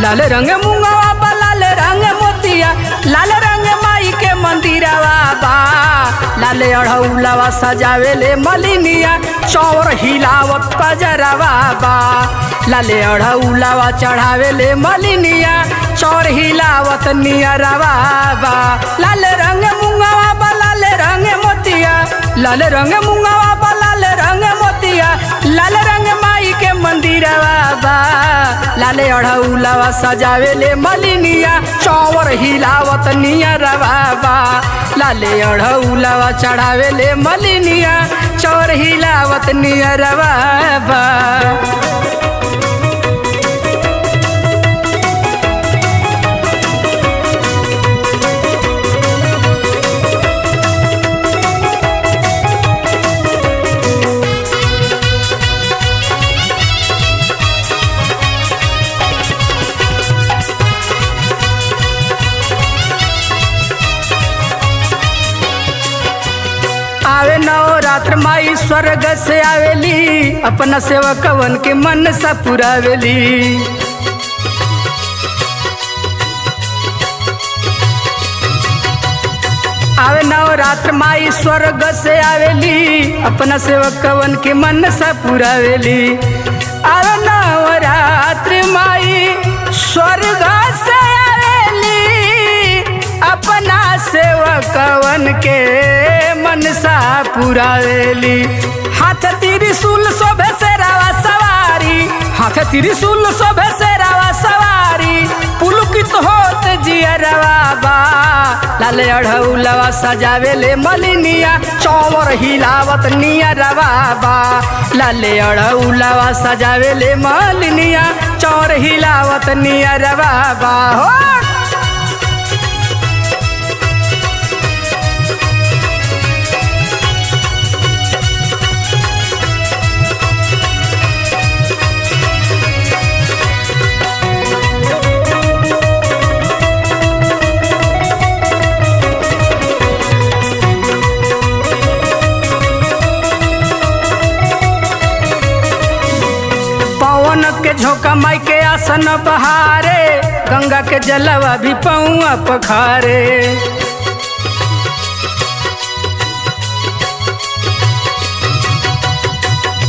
लाल रंग मुंगवा बा लाल रंग मोतिया, लाल रंग माई के मंदिरवा बा। लाल अढ़ौलवा सजावेले मलिनिया, चौर हिलावत कजरवा बा। लाल अढ़ौलवा चढ़ावेले मलिनिया, चौर हिलावत नियरवा बा। लाल रंग मुंगवा बा लाल रंग मोतिया, लाल रंग मुंगवा बा लाल रंग मोतिया, लाल रंग माई के मंदिरवा बा। लाल अढ़ौलवा सजावेले मलिनिया, चौर हिलावत नियरवा बा। लाल अढ़ौलवा चढ़ावेले मलिनिया, चौर हिलावत नियरवा बा। आवे नवरात्र माई स्वर्ग से आवेली, अपना सेवकवन के मन सा पुरावेली। आवे नवरात्र माई स्वर्ग से आवेली, अपना सेवकवन के मन सा पुरावेली। आवे नवरात्र माई स्वर्ग से आवेली, अपना सेवकवन के मनसा पुरावेली। हाथ त्रिशूल शोभे शेरावा सवारी, हाथ त्रिशूल शोभे शेरावा सवारी, पुलकित होत जियरवा बा। लाल अढ़ौलवा सजावेले मलिनिया, चौर हिलावत नियरवा बा। लाल अढ़ौलवा सजावेले मलिनिया, चौर हिलावत नियरवा बा। हो के झोंका माई के आसन बहारे, गंगा के जलवा भी पौआ पखारे।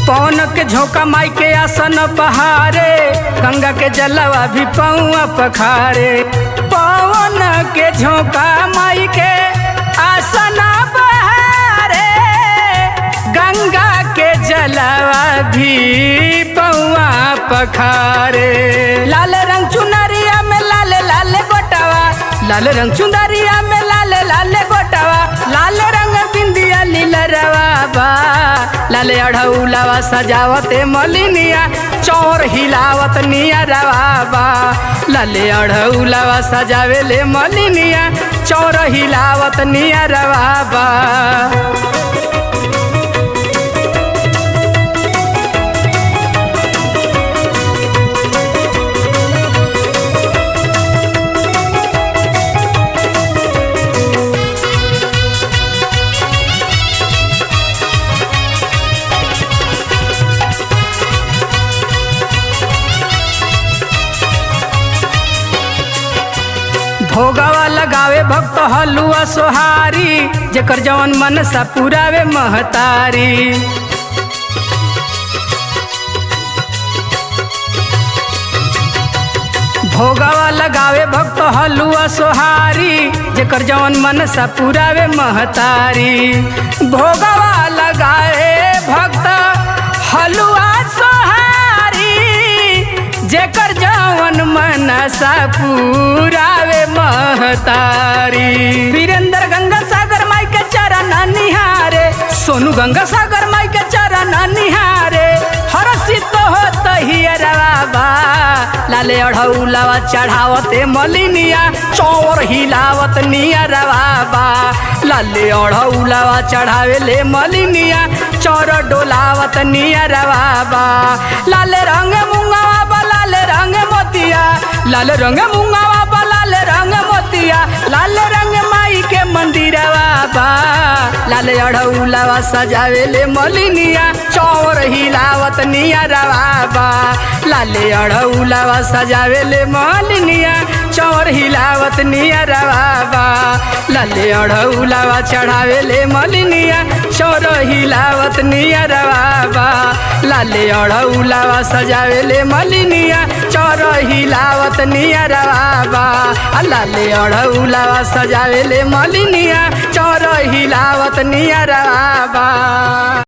पवन के झोंका माई के आसन बहारे, गंगा के जलवा भी पौआ पखारे। पवन के झोंका माई के आसन बहारे, गंगा के जलवा भी पौआ पखारे। लाल रंग चुनरिया में लाल लाल गोटावा, लाल रंग चुनरिया में लाल लाल गोटावा, लाल रंग बिंदिया लीलरवा बा। लाल अढ़ौलवा सजावते मलिनिया, चौर हिलावत नियरवा बा। लाल अढ़ौलवा सजावेले मलिनिया, चौर हिलावत नियरवा बा। भोगवा लगावे भक्त हलुआ सोहारी, जेकर जवन मन सा पुरावे महतारी। भोगवा लगावे भक्त हलुआ सोहारी, जेकर जवन मन सा पुरावे महतारी। भोगवा लगावे भक्त हलुआ सोहारी, जेकर जवन मन सा पुरावे महतारी। वीरेंद्र गंगा सागर माई के चरण निहारे, सोनू गंगा सागर माई के चरण निहारे, हरसित होत हियरवा बा। लाल अढ़ौलवा चढ़ावते मलिनिया, चौर हिलावत नियरवा बा। लाल अढ़ौलवा चढ़ावेले मलिनिया, चौर डोलावत नियरवा बा। लाल रंग मुंगवा बा लाल रंग मोतिया, लाल रंग मुंगवा बा लाल रंग मोतिया, लाल रंग माई के मंदिरवा बा। लाले अढ़ौलावा सजावेले मलिनिया चौर हिलावत नियरवा बा लाले अढ़ौलावा सजावेले मलिनिया चौर हिलावत नियरवा बा लाले अढ़ौलावा चढ़ावेले मलिनिया चौर हिलावत नियरवा बा लाले अढ़ौलावा सजावेले मलिनिया चौर हिलावत नियरवा बा लाले अढ़ौलावा सजावेले मलिनिया चौर हिलावत नियरवा बा।